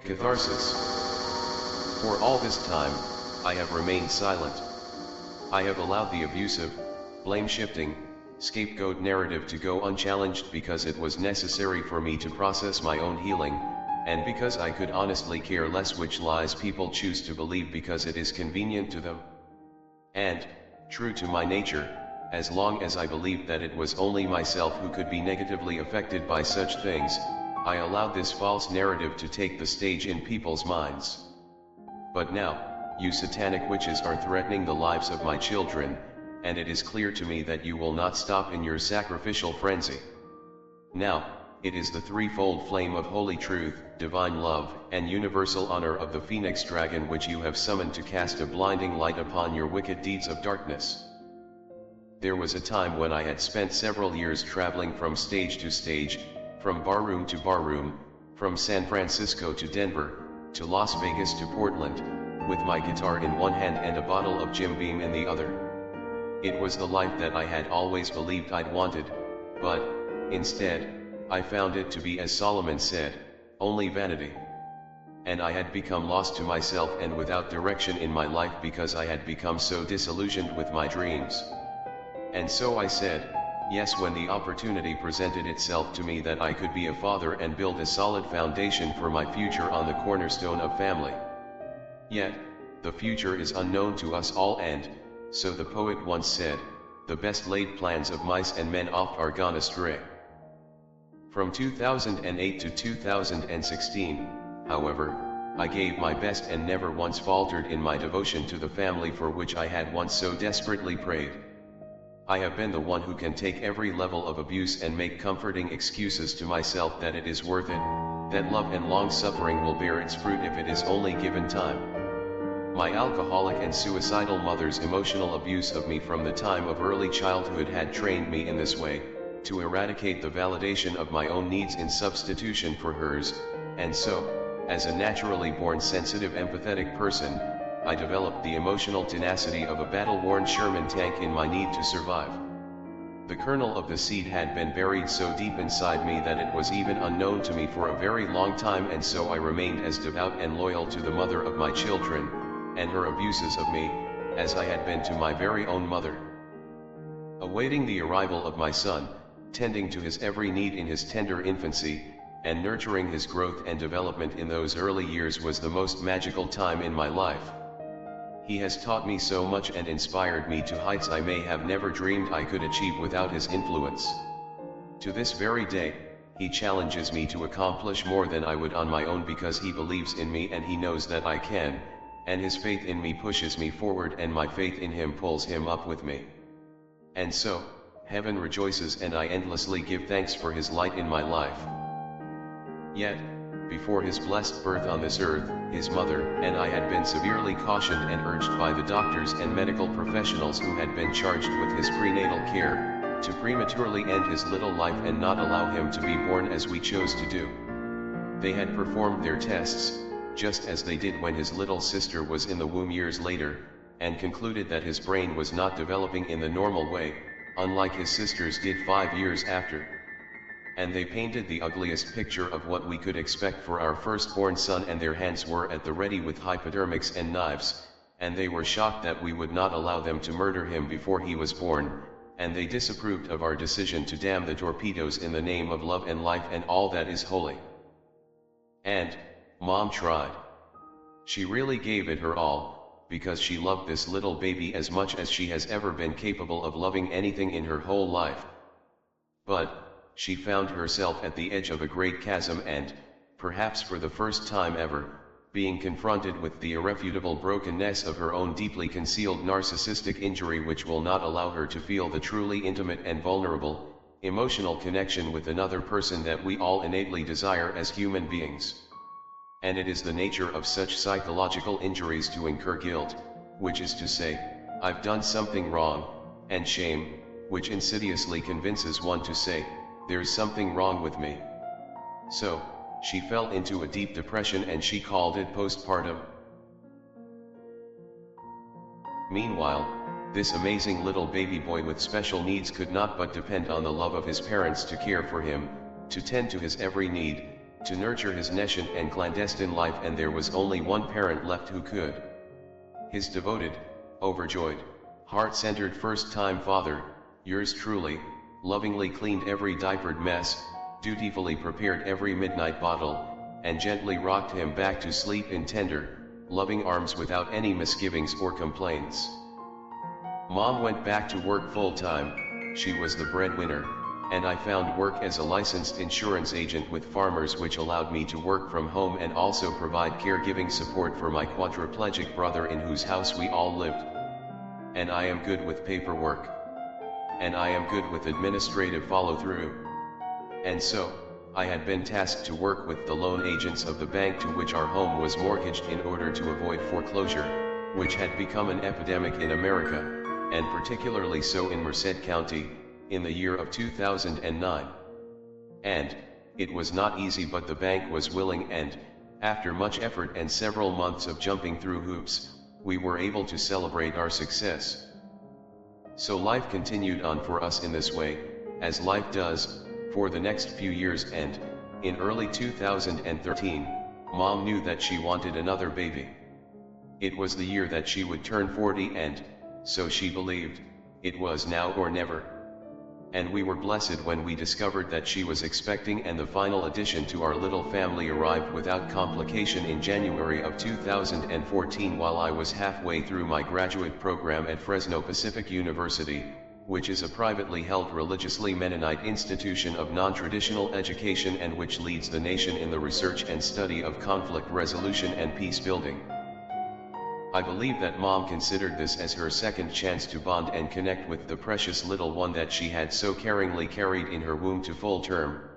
Catharsis. For all this time, I have remained silent. I have allowed the abusive, blame-shifting, scapegoat narrative to go unchallenged because it was necessary for me to process my own healing, and because I could honestly care less which lies people choose to believe because it is convenient to them. And, true to my nature, as long as I believed that it was only myself who could be negatively affected by such things, I allowed this false narrative to take the stage in people's minds. But now, you satanic witches are threatening the lives of my children, and it is clear to me that you will not stop in your sacrificial frenzy. Now, it is the threefold flame of holy truth, divine love, and universal honor of the phoenix dragon which you have summoned to cast a blinding light upon your wicked deeds of darkness. There was a time when I had spent several years traveling from stage to stage, from barroom to barroom, from San Francisco to Denver, to Las Vegas to Portland, with my guitar in one hand and a bottle of Jim Beam in the other. It was the life that I had always believed I'd wanted, but, instead, I found it to be, as Solomon said, only vanity. And I had become lost to myself and without direction in my life because I had become so disillusioned with my dreams. And so I said, yes, when the opportunity presented itself to me that I could be a father and build a solid foundation for my future on the cornerstone of family. Yet, the future is unknown to us all, and, so the poet once said, the best laid plans of mice and men oft are gone astray. From 2008 to 2016, however, I gave my best and never once faltered in my devotion to the family for which I had once so desperately prayed. I have been the one who can take every level of abuse and make comforting excuses to myself that it is worth it, that love and long-suffering will bear its fruit if it is only given time. My alcoholic and suicidal mother's emotional abuse of me from the time of early childhood had trained me in this way, to eradicate the validation of my own needs in substitution for hers, and so, as a naturally born sensitive empathetic person, I developed the emotional tenacity of a battle-worn Sherman tank in my need to survive. The kernel of the seed had been buried so deep inside me that it was even unknown to me for a very long time, and so I remained as devout and loyal to the mother of my children, and her abuses of me, as I had been to my very own mother. Awaiting the arrival of my son, tending to his every need in his tender infancy, and nurturing his growth and development in those early years was the most magical time in my life. He has taught me so much and inspired me to heights I may have never dreamed I could achieve without his influence. To this very day, he challenges me to accomplish more than I would on my own because he believes in me and he knows that I can, and his faith in me pushes me forward and my faith in him pulls him up with me. And so, heaven rejoices and I endlessly give thanks for his light in my life. Yet, before his blessed birth on this earth, his mother and I had been severely cautioned and urged by the doctors and medical professionals who had been charged with his prenatal care, to prematurely end his little life and not allow him to be born as we chose to do. They had performed their tests, just as they did when his little sister was in the womb years later, and concluded that his brain was not developing in the normal way, unlike his sister's did 5 years after. And they painted the ugliest picture of what we could expect for our firstborn son, and their hands were at the ready with hypodermics and knives, and they were shocked that we would not allow them to murder him before he was born, and they disapproved of our decision to damn the torpedoes in the name of love and life and all that is holy. And, Mom tried. She really gave it her all, because she loved this little baby as much as she has ever been capable of loving anything in her whole life. But, she found herself at the edge of a great chasm and, perhaps for the first time ever, being confronted with the irrefutable brokenness of her own deeply concealed narcissistic injury, which will not allow her to feel the truly intimate and vulnerable, emotional connection with another person that we all innately desire as human beings. And it is the nature of such psychological injuries to incur guilt, which is to say, I've done something wrong, and shame, which insidiously convinces one to say, there's something wrong with me. So, she fell into a deep depression and she called it postpartum. Meanwhile, this amazing little baby boy with special needs could not but depend on the love of his parents to care for him, to tend to his every need, to nurture his nascent and clandestine life, and there was only one parent left who could. His devoted, overjoyed, heart-centered first-time father, yours truly, lovingly cleaned every diapered mess, dutifully prepared every midnight bottle, and gently rocked him back to sleep in tender, loving arms without any misgivings or complaints. Mom went back to work full-time. She was the breadwinner, and I found work as a licensed insurance agent with Farmers, which allowed me to work from home and also provide caregiving support for my quadriplegic brother, in whose house we all lived. And I am good with paperwork. And I am good with administrative follow-through. And so, I had been tasked to work with the loan agents of the bank to which our home was mortgaged in order to avoid foreclosure, which had become an epidemic in America, and particularly so in Merced County, in the year of 2009. And, it was not easy, but the bank was willing, and, after much effort and several months of jumping through hoops, we were able to celebrate our success. So life continued on for us in this way, as life does, for the next few years, and, in early 2013, Mom knew that she wanted another baby. It was the year that she would turn 40, and, so she believed, it was now or never. And we were blessed when we discovered that she was expecting, and the final addition to our little family arrived without complication in January of 2014, while I was halfway through my graduate program at Fresno Pacific University, which is a privately held religiously Mennonite institution of non-traditional education and which leads the nation in the research and study of conflict resolution and peace building. I believe that Mom considered this as her second chance to bond and connect with the precious little one that she had so caringly carried in her womb to full term.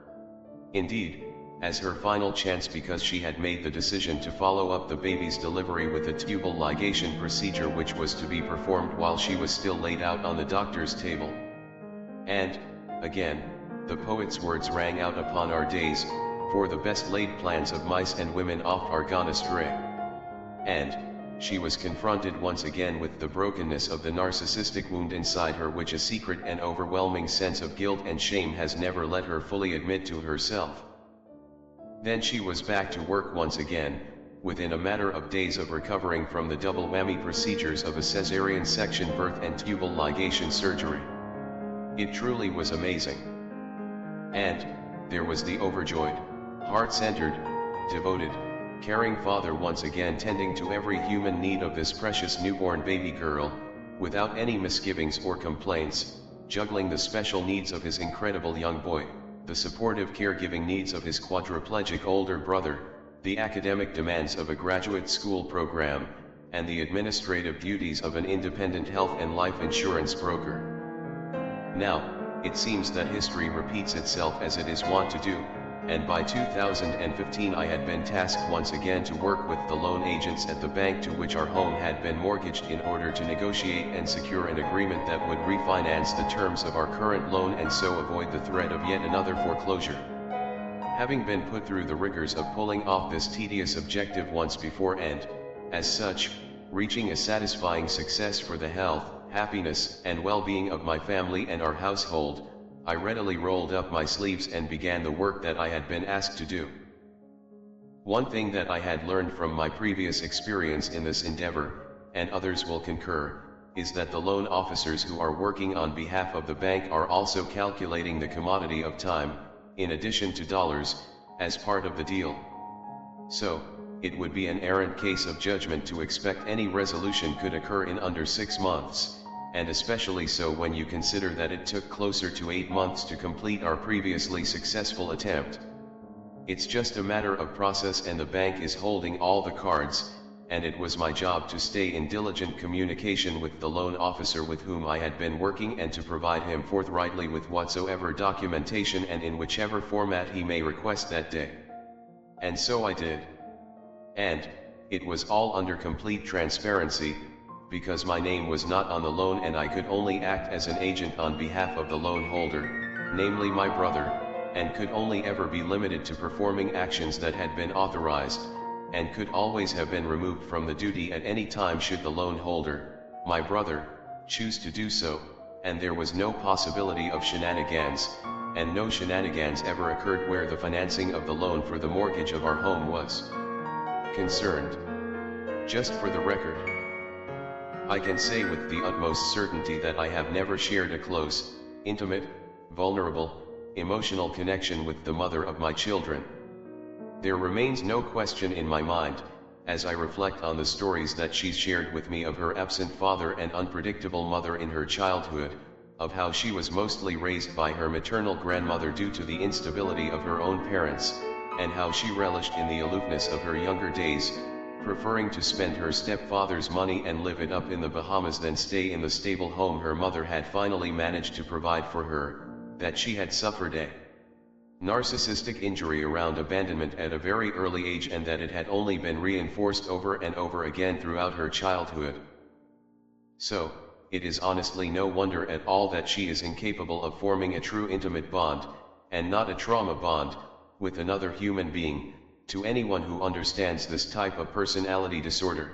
Indeed, as her final chance, because she had made the decision to follow up the baby's delivery with a tubal ligation procedure, which was to be performed while she was still laid out on the doctor's table. And, again, the poet's words rang out upon our days, for the best laid plans of mice and women oft are gone astray. And, she was confronted once again with the brokenness of the narcissistic wound inside her, which a secret and overwhelming sense of guilt and shame has never let her fully admit to herself. Then she was back to work once again, within a matter of days of recovering from the double whammy procedures of a cesarean section birth and tubal ligation surgery. It truly was amazing. And, there was the overjoyed, heart-centered, devoted, caring father once again tending to every human need of this precious newborn baby girl, without any misgivings or complaints, juggling the special needs of his incredible young boy, the supportive caregiving needs of his quadriplegic older brother, the academic demands of a graduate school program, and the administrative duties of an independent health and life insurance broker. Now, it seems that history repeats itself as it is wont to do, and by 2015 I had been tasked once again to work with the loan agents at the bank to which our home had been mortgaged in order to negotiate and secure an agreement that would refinance the terms of our current loan and so avoid the threat of yet another foreclosure. Having been put through the rigors of pulling off this tedious objective once before and, as such, reaching a satisfying success for the health, happiness, and well-being of my family and our household, I readily rolled up my sleeves and began the work that I had been asked to do. One thing that I had learned from my previous experience in this endeavor, and others will concur, is that the loan officers who are working on behalf of the bank are also calculating the commodity of time, in addition to dollars, as part of the deal. So, it would be an errant case of judgment to expect any resolution could occur in under 6 months. And especially so when you consider that it took closer to 8 months to complete our previously successful attempt. It's just a matter of process, and the bank is holding all the cards, and it was my job to stay in diligent communication with the loan officer with whom I had been working and to provide him forthrightly with whatsoever documentation and in whichever format he may request that day. And so I did. And, it was all under complete transparency, because my name was not on the loan and I could only act as an agent on behalf of the loan holder, namely my brother, and could only ever be limited to performing actions that had been authorized, and could always have been removed from the duty at any time should the loan holder, my brother, choose to do so, and there was no possibility of shenanigans, and no shenanigans ever occurred where the financing of the loan for the mortgage of our home was concerned. Just for the record, I can say with the utmost certainty that I have never shared a close, intimate, vulnerable, emotional connection with the mother of my children. There remains no question in my mind, as I reflect on the stories that she's shared with me of her absent father and unpredictable mother in her childhood, of how she was mostly raised by her maternal grandmother due to the instability of her own parents, and how she relished in the aloofness of her younger days, preferring to spend her stepfather's money and live it up in the Bahamas than stay in the stable home her mother had finally managed to provide for her, that she had suffered a narcissistic injury around abandonment at a very early age, and that it had only been reinforced over and over again throughout her childhood. So, it is honestly no wonder at all that she is incapable of forming a true intimate bond, and not a trauma bond, with another human being, to anyone who understands this type of personality disorder.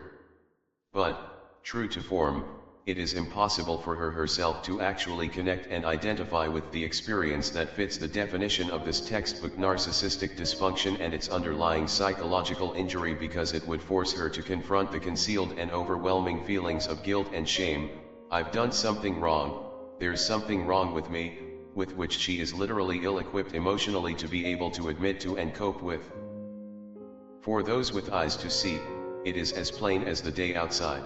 But, true to form, it is impossible for her herself to actually connect and identify with the experience that fits the definition of this textbook narcissistic dysfunction and its underlying psychological injury, because it would force her to confront the concealed and overwhelming feelings of guilt and shame. I've done something wrong, there's something wrong with me, with which she is literally ill-equipped emotionally to be able to admit to and cope with. For those with eyes to see, it is as plain as the day outside.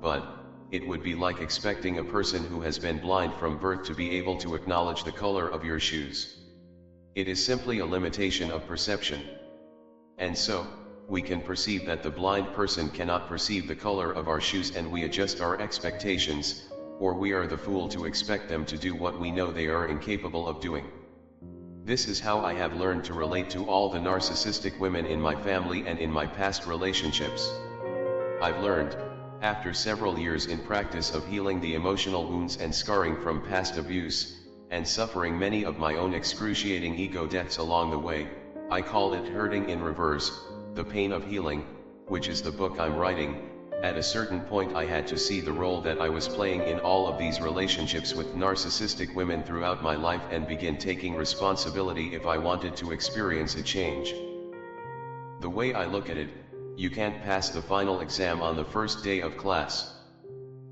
But, it would be like expecting a person who has been blind from birth to be able to acknowledge the color of your shoes. It is simply a limitation of perception. And so, we can perceive that the blind person cannot perceive the color of our shoes, and we adjust our expectations, or we are the fool to expect them to do what we know they are incapable of doing. This is how I have learned to relate to all the narcissistic women in my family and in my past relationships. I've learned, after several years in practice of healing the emotional wounds and scarring from past abuse, and suffering many of my own excruciating ego deaths along the way, I call it hurting in reverse, the pain of healing, which is the book I'm writing. At a certain point I had to see the role that I was playing in all of these relationships with narcissistic women throughout my life and begin taking responsibility if I wanted to experience a change. The way I look at it, you can't pass the final exam on the first day of class.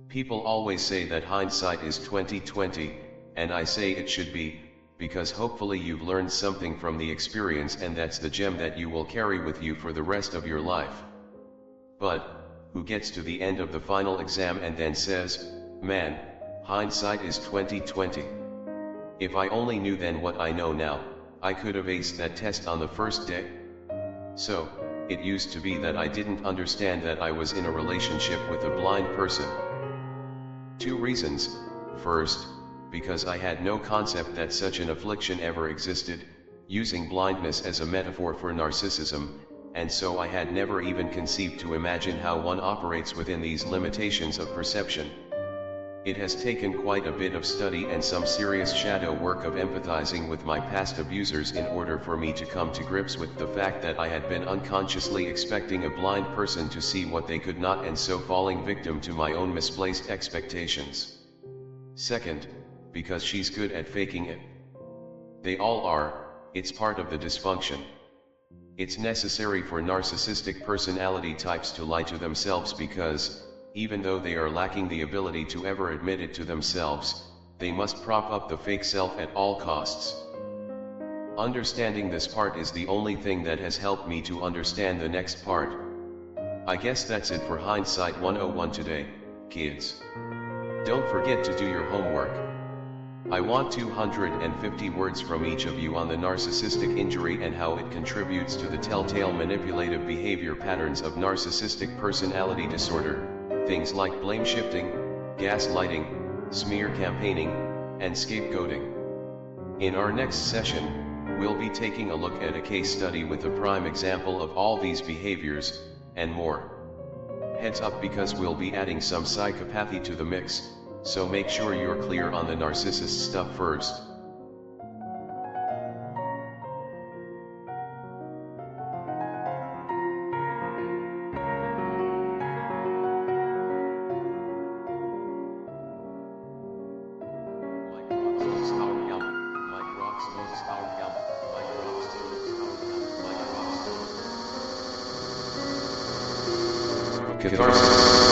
People always say that hindsight is 20/20, and I say it should be, because hopefully you've learned something from the experience, and that's the gem that you will carry with you for the rest of your life. But, who gets to the end of the final exam and then says, "Man, hindsight is 20/20. If I only knew then what I know now, I could have aced that test on the first day." So, it used to be that I didn't understand that I was in a relationship with a blind person. 2 reasons. First, because I had no concept that such an affliction ever existed, using blindness as a metaphor for narcissism, and so I had never even conceived to imagine how one operates within these limitations of perception. It has taken quite a bit of study and some serious shadow work of empathizing with my past abusers in order for me to come to grips with the fact that I had been unconsciously expecting a blind person to see what they could not, and so falling victim to my own misplaced expectations. Second, because she's good at faking it. They all are, it's part of the dysfunction. It's necessary for narcissistic personality types to lie to themselves because, even though they are lacking the ability to ever admit it to themselves, they must prop up the fake self at all costs. Understanding this part is the only thing that has helped me to understand the next part. I guess that's it for Hindsight 101 today, kids. Don't forget to do your homework. I want 250 words from each of you on the narcissistic injury and how it contributes to the telltale manipulative behavior patterns of narcissistic personality disorder, things like blame shifting, gaslighting, smear campaigning, and scapegoating. In our next session, we'll be taking a look at a case study with a prime example of all these behaviors, and more. Heads up, because we'll be adding some psychopathy to the mix, so make sure you're clear on the narcissist stuff first. My Catharsis.